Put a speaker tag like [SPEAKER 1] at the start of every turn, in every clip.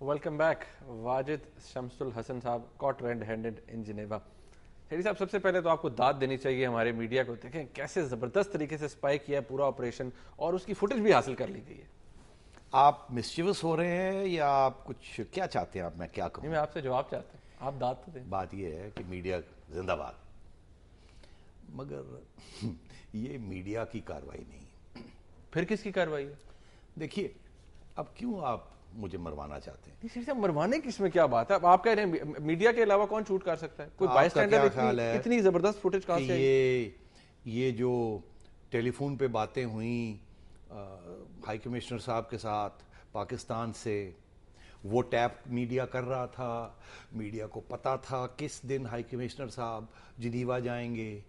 [SPEAKER 1] Welcome back. Wajid Shams ul-Hassan صاحب caught red-handed in Geneva. شیری صاحب, سب سے پہلے تو آپ کو داد دینی چاہیے ہمارے میڈیا کو. دیکھیں کیسے زبردست طریقے سے سپائی کیا ہے پورا آپریشن, اور اس کی فوٹیج بھی حاصل کر لی گئی ہے.
[SPEAKER 2] آپ مسچیوس ہو رہے ہیں یا آپ کچھ کیا چاہتے ہیں؟ آپ میں کیا کہوں؟
[SPEAKER 1] میں آپ سے جواب چاہتا ہوں, آپ داد تو دیں.
[SPEAKER 2] بات یہ ہے کہ میڈیا زندہ باد, مگر یہ میڈیا کی کارروائی نہیں.
[SPEAKER 1] پھر کس کی کارروائی ہے؟
[SPEAKER 2] دیکھیے, اب کیوں آپ مجھے مروانا چاہتے ہیں؟
[SPEAKER 1] شیری صاحب, مروانے کی اس میں کیا بات ہے؟ اب آپ کہہ رہے ہیں میڈیا کے علاوہ کون شوٹ کر سکتا ہے؟ کوئی بائی اسٹینڈر اتنی زبردست فوٹیج کہاں سے آئی؟
[SPEAKER 2] یہ جو ٹیلی فون پہ باتیں ہوئیں ہائی کمشنر صاحب کے ساتھ پاکستان سے, وہ ٹیپ میڈیا کر رہا تھا. میڈیا کو پتا تھا کس دن ہائی کمشنر صاحب جنیوا جائیں گے.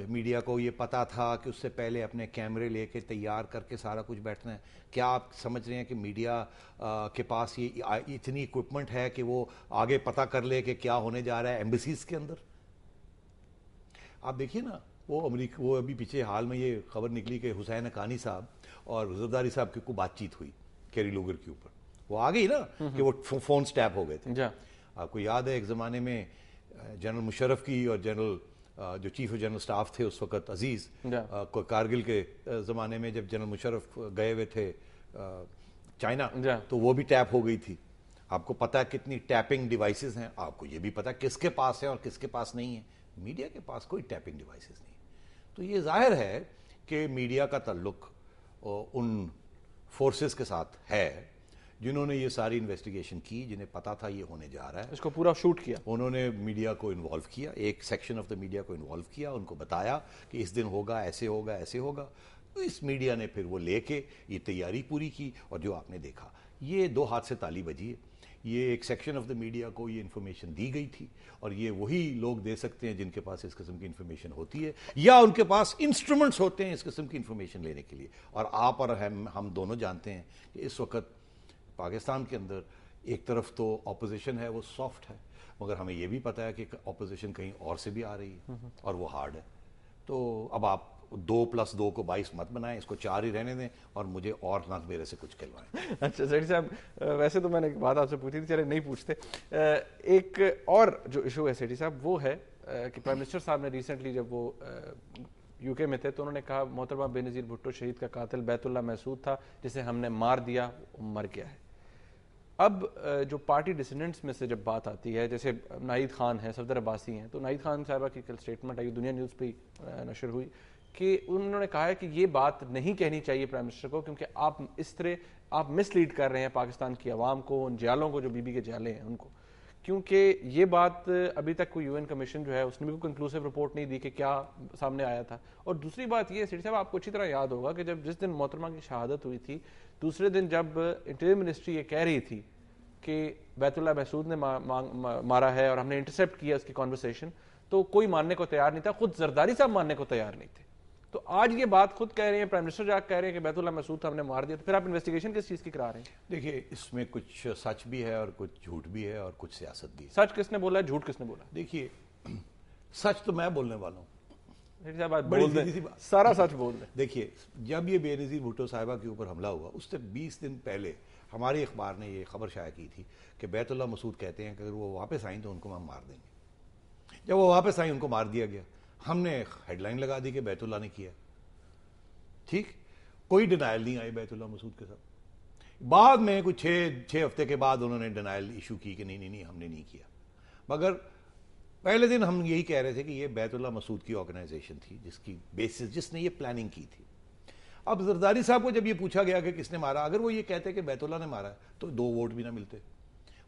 [SPEAKER 2] میڈیا کو یہ پتا تھا کہ اس سے پہلے اپنے کیمرے لے کے تیار کر کے سارا کچھ بیٹھنا ہے. کیا آپ سمجھ رہے ہیں کہ میڈیا کے پاس یہ اتنی اکوپمنٹ ہے کہ وہ آگے پتا کر لے کہ کیا ہونے جا رہا ہے ایمبیسیز کے اندر؟ آپ دیکھیے نا, وہ ابھی پیچھے حال میں یہ خبر نکلی کہ حسین حقانی صاحب اور زرداری صاحب کی کوئی بات چیت ہوئی کیری لوگر کے اوپر. وہ آ گئی نا کہ وہ فون سٹیپ ہو گئے تھے. آپ کو یاد ہے ایک زمانے میں جنرل مشرف کی اور جنرل جو چیف آف جنرل سٹاف تھے اس وقت عزیز, کارگل کے زمانے میں جب جنرل مشرف گئے ہوئے تھے چائنا تو وہ بھی ٹیپ ہو گئی تھی. آپ کو پتا ہے کتنی ٹیپنگ ڈیوائسز ہیں, آپ کو یہ بھی پتا کس کے پاس ہے اور کس کے پاس نہیں ہے. میڈیا کے پاس کوئی ٹیپنگ ڈیوائسز نہیں. تو یہ ظاہر ہے کہ میڈیا کا تعلق ان فورسز کے ساتھ ہے جنہوں نے یہ ساری انویسٹیگیشن کی, جنہیں پتا تھا یہ ہونے جا رہا ہے.
[SPEAKER 1] اس کو پورا شوٹ کیا,
[SPEAKER 2] انہوں نے میڈیا کو انوالو کیا, ایک سیکشن آف دا میڈیا کو انوالو کیا, ان کو بتایا کہ اس دن ہوگا, ایسے ہوگا, ایسے ہوگا. اس میڈیا نے پھر وہ لے کے یہ تیاری پوری کی, اور جو آپ نے دیکھا یہ دو ہاتھ سے تالی بجی ہے. یہ ایک سیکشن آف دا میڈیا کو یہ انفارمیشن دی گئی تھی, اور یہ وہی لوگ دے سکتے ہیں جن کے پاس اس قسم کی انفارمیشن ہوتی ہے یا ان کے پاس انسٹرومنٹس ہوتے ہیں اس قسم کی انفارمیشن لینے کے لیے. اور آپ اور ہم دونوں جانتے ہیں کہ اس وقت پاکستان کے اندر ایک طرف تو اپوزیشن ہے وہ سافٹ ہے, مگر ہمیں یہ بھی پتا ہے کہ اپوزیشن کہیں اور سے بھی آ رہی ہے اور وہ ہارڈ ہے. تو اب آپ 2+2 کو 22 مت بنائیں, اس کو 4 ہی رہنے دیں اور مجھے اور نہ میرے سے کچھ کہلوائیں.
[SPEAKER 1] اچھا سیٹھی صاحب, ویسے تو میں نے ایک بات آپ سے پوچھی تھی, چلے نہیں پوچھتے. ایک اور جو ایشو ہے سیٹھی صاحب وہ ہے کہ پرائم منسٹر صاحب نے ریسنٹلی جب وہ یو کے میں تھے تو انہوں نے کہا محترمہ بے نظیر بھٹو شہید کا قاتل بیت اللہ محسود تھا جسے ہم نے مار دیا, مر گیا ہے. اب جو پارٹی ڈسیڈنٹس میں سے جب بات آتی ہے, جیسے ناہید خان ہیں, صفدر عباسی ہیں, تو ناہید خان صاحبہ کی کل اسٹیٹمنٹ آئی, دنیا نیوز پہ نشر ہوئی, کہ انہوں نے کہا ہے کہ یہ بات نہیں کہنی چاہیے پرائم منسٹر کو, کیونکہ آپ اس طرح آپ مس لیڈ کر رہے ہیں پاکستان کی عوام کو, ان جیالوں کو جو بی بی کے جیلے ہیں ان کو. کیونکہ یہ بات ابھی تک کوئی UN کمیشن جو ہے اس نے بھی کوئی کنکلوسیو رپورٹ نہیں دی کہ کیا سامنے آیا تھا. اور دوسری بات یہ ہے سیٹھی صاحب, آپ کو اچھی طرح یاد ہوگا کہ جس دن محترمہ کی شہادت ہوئی تھی, دوسرے دن جب انٹیریئر منسٹری یہ کہہ رہی تھی کہ بیت اللہ محسود نے مارا ہے اور ہم نے انٹرسیپٹ کیا اس کی کانورسیشن, تو کوئی ماننے کو تیار نہیں تھا, خود زرداری صاحب ماننے کو تیار نہیں تھے. تو آج یہ بات خود کہہ رہے ہیں, پرائم منسٹر جا کہہ رہے ہیں کہ بیت اللہ محسود ہم نے مار دیا, تو پھر آپ انویسٹیگیشن کس چیز کی کرا رہے ہیں؟
[SPEAKER 2] دیکھیے, اس میں کچھ سچ بھی ہے اور کچھ جھوٹ بھی ہے اور کچھ سیاست بھی ہے.
[SPEAKER 1] سچ کس نے بولا ہے, جھوٹ کس نے بولا؟
[SPEAKER 2] دیکھیے, سچ تو میں بولنے والا ہوں,
[SPEAKER 1] سارا سچ بول دیں.
[SPEAKER 2] دیکھیے, جب یہ بے نظیر بھٹو صاحبہ کے اوپر حملہ ہوا اس سے 20 دن پہلے ہمارے اخبار نے یہ خبر شائع کی تھی کہ بیت اللہ محسود کہتے ہیں کہ اگر وہ واپس آئیں تو ان کو ہم مار دیں گے. جب وہ واپس آئیں ان کو مار دیا گیا. ہم نے ہیڈ لائن لگا دی کہ بیت اللہ نے کیا. ٹھیک, کوئی ڈینائل نہیں آئی بیت اللہ محسود کے ساتھ. بعد میں کچھ 6 ہفتے کے بعد انہوں نے ڈینائل ایشو کی کہ نہیں ہم نے نہیں کیا. مگر پہلے دن ہم یہی کہہ رہے تھے کہ یہ بیت اللہ محسود کی آرگنائزیشن تھی جس کی بیسس, جس نے یہ پلاننگ کی تھی. اب زرداری صاحب کو جب یہ پوچھا گیا کہ کس نے مارا, اگر وہ یہ کہتے کہ بیت اللہ نے مارا ہے تو 2 ووٹ بھی نہ ملتے.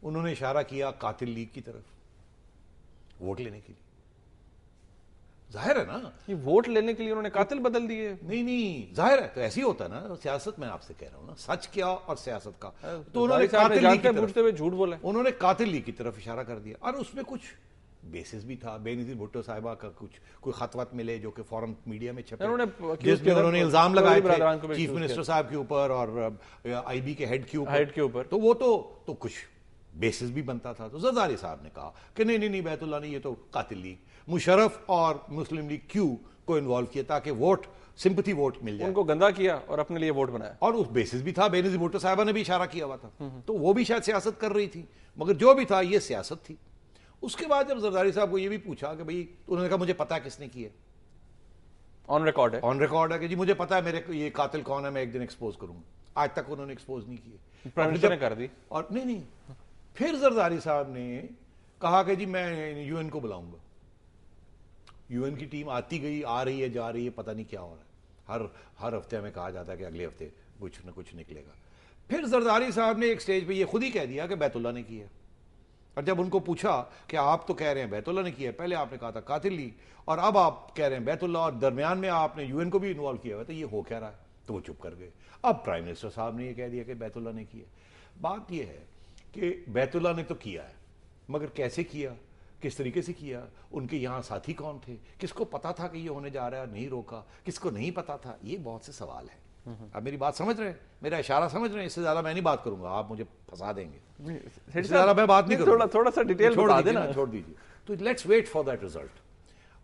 [SPEAKER 2] انہوں نے اشارہ کیا قاتل لیگ کی طرف ووٹ لینے کے لیے. ظاہر ہے نا,
[SPEAKER 1] یہ ووٹ لینے کے لیے انہوں نے قاتل بدل دیے.
[SPEAKER 2] نہیں, ظاہر ہے, تو ایسی ہوتا ہے نا سیاست. میں آپ سے کہہ رہا ہوں نا, سچ کیا اور سیاست کا. تو انہوں نے قاتل لیگ کی طرف
[SPEAKER 1] جھوٹ بولا,
[SPEAKER 2] انہوں نے قاتل لیگ کی طرف اشارہ کر دیا, اور اس میں کچھ بیسس بھی تھا. بے نظیر بھٹو صاحبہ کا کوئی خط وط ملے جو کہ فوراً میڈیا میں چھپے, جس میں انہوں نے الزام لگائے تھے چیف منسٹر صاحب کے اوپر اور IB کے ہیڈ کے اوپر. تو وہ تو کچھ بیسس بھی بنتا تھا. تو زرداری صاحب نے کہا کہ نہیں بیت اللہ نے, یہ تو قاتل لیگ, مشرف اور مسلم لیگ کیو کو انوالو کیا تاکہ ووٹ سمپتھی ووٹ مل جائے.
[SPEAKER 1] ان کو گندا کیا اور اپنے لیے ووٹ بنایا.
[SPEAKER 2] اور اس بیسس بھی تھا, بینظیر بھٹو صاحبہ نے بھی اشارہ کیا ہوا تھا, تو وہ بھی شاید سیاست کر رہی تھی, مگر جو بھی تھا یہ سیاست تھی. اس کے بعد جب زرداری صاحب کو یہ بھی پوچھا کہ بھئی, تو انہوں نے کہا مجھے پتا ہے کس نے کیا,
[SPEAKER 1] آن ریکارڈ ہے,
[SPEAKER 2] آن ریکارڈ ہے کہ جی مجھے پتا ہے میرے یہ قاتل کون ہے, میں ایک دن ایکسپوز کروں گا. آج تک انہوں نے ایکسپوز نہیں کیے.
[SPEAKER 1] پرائم منسٹر نے کر دی.
[SPEAKER 2] اور نہیں, پھر زرداری صاحب نے کہا کہ جی میں یو این کو بلاؤں گا. یو این کی ٹیم آتی گئی, آ رہی ہے, جا رہی ہے, پتہ نہیں کیا ہو رہا ہے. ہر ہفتے ہمیں کہا جاتا ہے کہ اگلے ہفتے کچھ نہ کچھ نکلے گا. پھر زرداری صاحب نے ایک سٹیج پہ یہ خود ہی کہہ دیا کہ بیت اللہ نے کیا. اور جب ان کو پوچھا کہ آپ تو کہہ رہے ہیں بیت اللہ نے کیا ہے, پہلے آپ نے کہا تھا قاتل لیگ, اور اب آپ کہہ رہے ہیں بیت اللہ, اور درمیان میں آپ نے یو این کو بھی انوالو کیا ہوا, تو یہ ہو کیا رہا ہے؟ تو وہ چپ کر گئے. اب پرائم منسٹر صاحب نے یہ کہہ دیا کہ بیت اللہ نے کیا. بات یہ ہے کہ بیت اللہ نے تو کیا ہے, مگر کیسے کیا, کس طریقے سے کیا, ان کے یہاں ساتھی کون تھے, کس کو پتا تھا کہ یہ ہونے جا رہا ہے, نہیں روکا, کس کو نہیں پتا تھا, یہ بہت سے سوال ہیں. آپ میری بات سمجھ رہے ہیں, میرا اشارہ سمجھ رہے ہیں, اس سے زیادہ میں نہیں بات کروں گا, آپ مجھے پھنسا دیں گے, اس سے زیادہ میں بات نہیں کروں گا.
[SPEAKER 1] تھوڑا سا ڈیٹیل بتا دینا.
[SPEAKER 2] چھوڑ دیجیے. تو let's wait for that result.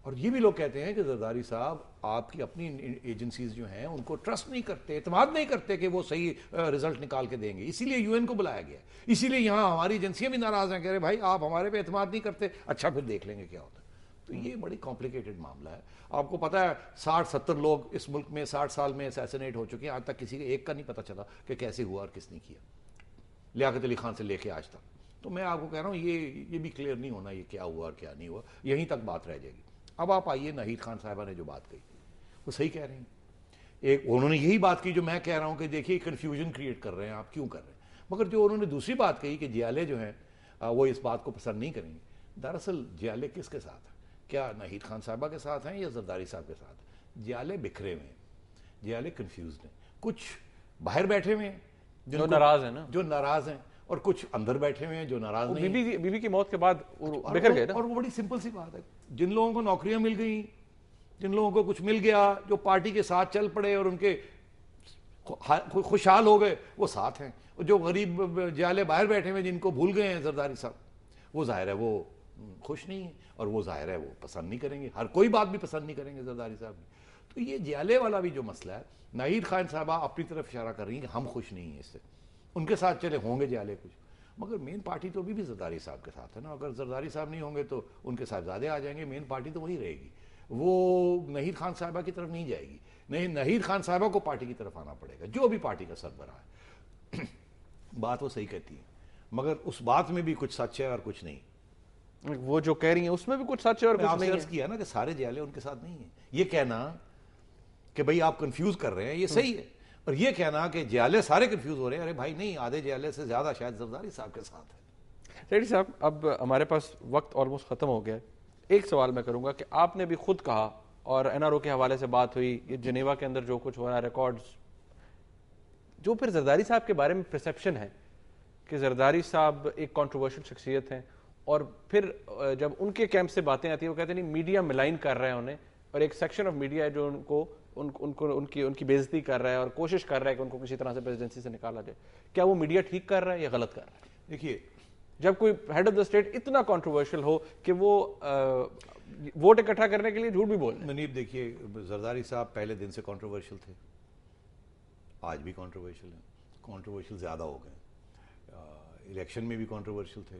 [SPEAKER 2] اور یہ بھی لوگ کہتے ہیں کہ زرداری صاحب آپ کی اپنی ایجنسیز جو ہیں ان کو ٹرسٹ نہیں کرتے, اعتماد نہیں کرتے کہ وہ صحیح رزلٹ نکال کے دیں گے, اسی لیے یو این کو بلایا گیا. اسی لیے یہاں ہماری ایجنسیاں بھی ناراض ہیں, کہہ رہے بھائی آپ ہمارے پہ اعتماد نہیں کرتے, اچھا پھر دیکھ لیں گے کیا ہوتا ہے. تو یہ بڑی کمپلیکیٹڈ معاملہ ہے. آپ کو پتا ہے 60-70 لوگ اس ملک میں 60 سال میں اسیسینیٹ ہو چکے ہیں, آج تک کسی کے ایک کا نہیں پتا چلا کہ کیسے ہوا اور کس نے کیا, لیاقت علی خان سے لے کے آج تک. تو میں آپ کو کہہ رہا ہوں یہ بھی کلیئر نہیں ہونا یہ کیا ہوا اور کیا نہیں ہوا, یہیں تک بات رہ جائے گی. اب آپ آئیے, ناہید خان صاحبہ نے جو بات کہی وہ صحیح کہہ رہے ہیں. ایک انہوں نے یہی بات کی جو میں کہہ رہا ہوں کہ دیکھیے کنفیوژن کریٹ کر رہے ہیں آپ, کیوں کر رہے ہیں. مگر جو انہوں نے دوسری بات کہی کہ جیالے جو ہیں وہ اس بات کو پسند نہیں کریں گے. دراصل جیالے کس کے ساتھ ہیں, کیا ناہید خان صاحبہ کے ساتھ ہیں یا زرداری صاحب کے ساتھ؟ جیالے بکھرے ہوئے ہیں, جیالے کنفیوزڈ ہیں. کچھ باہر بیٹھے ہوئے ہیں
[SPEAKER 1] جو ناراض ہیں نا,
[SPEAKER 2] جو ناراض ہیں, اور کچھ اندر بیٹھے ہوئے ہیں جو ناراض نہیں.
[SPEAKER 1] بی بی کی موت کے بعد بکھر گئے نا.
[SPEAKER 2] اور وہ بڑی سمپل سی بات ہے, جن لوگوں کو نوکریاں مل گئیں, جن لوگوں کو کچھ مل گیا, جو پارٹی کے ساتھ چل پڑے اور ان کے خوشحال ہو گئے, وہ ساتھ ہیں. جو غریب جیالے باہر بیٹھے ہوئے جن کو بھول گئے ہیں زرداری صاحب, وہ ظاہر ہے وہ خوش نہیں ہیں, اور وہ ظاہر ہے وہ پسند نہیں کریں گے, ہر کوئی بات بھی پسند نہیں کریں گے زرداری صاحب. تو یہ جیالے والا بھی جو مسئلہ ہے, ناہید خان صاحبہ اپنی طرف اشارہ کر رہی ہیں کہ ہم خوش نہیں ہیں اس سے, ان کے ساتھ چلے ہوں گے جیالے کچھ, مگر مین پارٹی تو بھی زرداری صاحب کے ساتھ ہے نا. اگر زرداری صاحب نہیں ہوں گے تو ان کے صاحبزادے آ جائیں گے, مین پارٹی تو وہی رہے گی, وہ ناہید خان صاحبہ کی طرف نہیں جائے گی. نہیں, ناہید خان صاحبہ کو پارٹی کی طرف آنا پڑے گا, جو بھی پارٹی کا سربراہ ہے. بات وہ صحیح کہتی ہے, مگر اس بات میں بھی کچھ سچ ہے اور کچھ نہیں.
[SPEAKER 1] وہ جو کہہ رہی ہیں اس میں بھی کچھ سچ ہے اور کچھ نہیں ہے.
[SPEAKER 2] کیا نا کہ سارے جیالے ان کے ساتھ نہیں ہیں. یہ کہنا کہ بھئی آپ کنفیوز کر رہے ہیں یہ صحیح ہے, اور یہ کہنا کہ جیالے سارے کنفیوز ہو رہے ہیں, ارے بھائی نہیں, آدھے جیالے سے زیادہ شاید زرداری صاحب کے ساتھ ہے.
[SPEAKER 1] ریڈی صاحب, اب ہمارے پاس وقت آلموسٹ ختم ہو گیا ہے. ایک سوال میں کروں گا کہ آپ نے بھی خود کہا اور این آر او کے حوالے سے بات ہوئی, یہ جنیوا کے اندر جو کچھ ہو رہا ہے ریکارڈز, جو پھر زرداری صاحب کے بارے میں پرسیپشن ہے کہ زرداری صاحب ایک کنٹروورشل شخصیت ہیں, اور پھر جب ان کے کیمپ سے باتیں آتی ہیں وہ کہتے ہیں نہیں میڈیا ملائن کر رہا ہے انہیں, اور ایک سیکشن آف میڈیا ہے جو ان کی بےعزتی کر رہا ہے اور کوشش کر رہا ہے کہ ان کو کسی طرح سے پریزیڈنسی سے نکالا جائے. کیا وہ میڈیا ٹھیک کر رہا ہے یا غلط کر رہا ہے؟
[SPEAKER 2] دیکھیے,
[SPEAKER 1] جب کوئی ہیڈ آف دا اسٹیٹ اتنا کنٹروورشل ہو کہ وہ ووٹ اکٹھا کرنے کے لیے جھوٹ بھی بول رہے ہیں.
[SPEAKER 2] منیب دیکھیے, زرداری صاحب پہلے دن سے کنٹروورشل تھے, آج بھی کنٹروورشل ہیں, کنٹروورشل زیادہ ہو گئے. الیکشن میں بھی کنٹروورشل تھے,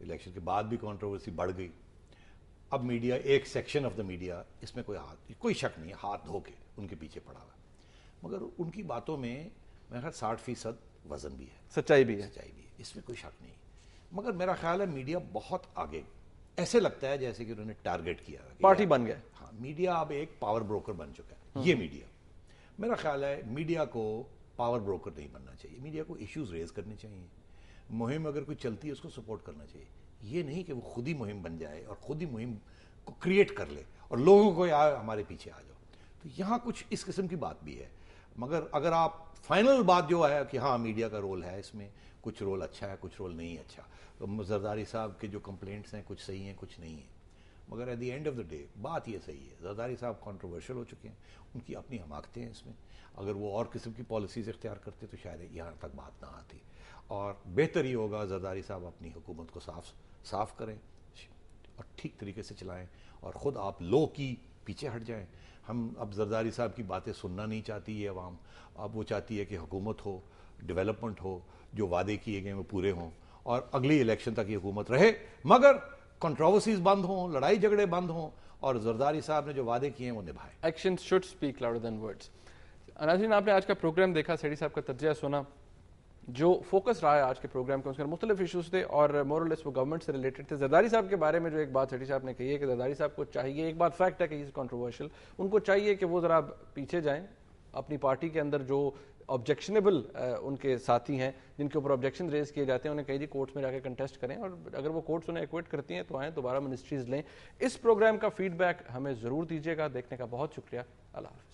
[SPEAKER 2] الیکشن کے بعد بھی کنٹروورسی بڑھ گئی. اب میڈیا, ایک سیکشن آف دا میڈیا, اس میں کوئی شک نہیں ہے, ہاتھ دھو کے ان کے پیچھے پڑا ہوا, مگر ان کی باتوں میں میرا خیال 60% وزن بھی ہے,
[SPEAKER 1] سچائی بھی ہے,
[SPEAKER 2] اس میں کوئی شک نہیں. مگر میرا خیال ہے میڈیا بہت آگے, ایسے لگتا ہے جیسے کہ انہوں نے ٹارگٹ کیا,
[SPEAKER 1] پارٹی بن گئے.
[SPEAKER 2] ہاں, میڈیا اب ایک پاور بروکر بن چکا ہے. یہ میڈیا, میرا خیال ہے میڈیا کو پاور بروکر نہیں بننا چاہیے. میڈیا کو ایشوز ریز کرنے چاہیے, مہم اگر کوئی چلتی ہے اس کو سپورٹ کرنا چاہیے. یہ نہیں کہ وہ خود ہی مہم بن جائے اور خود ہی مہم کو کریٹ کر لے اور لوگوں کو ہمارے پیچھے آ جاؤ. تو یہاں کچھ اس قسم کی بات بھی ہے. مگر اگر آپ فائنل بات جو ہے کہ ہاں میڈیا کا رول ہے, اس میں کچھ رول اچھا ہے کچھ رول نہیں اچھا. زرداری صاحب کے جو کمپلینٹس ہیں کچھ صحیح ہیں کچھ نہیں ہیں, مگر at the end of the day بات یہ صحیح ہے. زرداری صاحب کنٹروورشل ہو چکے ہیں, ان کی اپنی حماقتیں ہیں اس میں. اگر وہ اور قسم کی پالیسیز اختیار کرتے تو شاید یہاں تک بات نہ آتی. اور بہتر یہ ہوگا زرداری صاحب اپنی حکومت کو صاف کریں اور ٹھیک طریقے سے چلائیں, اور خود آپ لو کی پیچھے ہٹ جائیں. ہم اب زرداری صاحب کی باتیں سننا نہیں چاہتی یہ عوام. اب وہ چاہتی ہے کہ حکومت ہو, ڈیولپمنٹ ہو, جو وعدے کیے گئے وہ پورے ہوں, اور اگلی الیکشن تک یہ حکومت رہے, مگر کنٹروورسیز بند ہوں, لڑائی جھگڑے بند ہوں, اور زرداری صاحب نے جو وعدے کیے ہیں وہ نبھائے.
[SPEAKER 1] Action should speak louder than words. ناظرین, آپ نے آج کا پروگرام دیکھا, سیٹھی صاحب کا تجزیہ سنا. جو فوکس رہا ہے آج کے پروگرام کا, اس کے مختلف ایشوز تھے اور مورلیس وہ گورنمنٹ سے ریلیٹڈ تھے. زرداری صاحب کے بارے میں جو ایک بات سیٹھی صاحب نے کہی ہے کہ زرداری صاحب کو چاہیے, ایک بات فیکٹ ہے کہ کنٹروورشل, ان کو چاہیے کہ وہ ذرا پیچھے جائیں. اپنی پارٹی کے اندر جو آبجیکشنیبل ان کے ساتھی ہیں, جن کے اوپر آبجیکشن ریز کیے جاتے ہیں, انہیں کہیے کورٹس میں جا کے کنٹیسٹ کریں, اور اگر وہ کورٹس انہیں ایکویٹ کرتی ہیں تو آئیں دوبارہ منسٹریز لیں. اس پروگرام کا فیڈ بیک ہمیں ضرور دیجیے گا. دیکھنے کا بہت شکریہ. اللہ حافظ.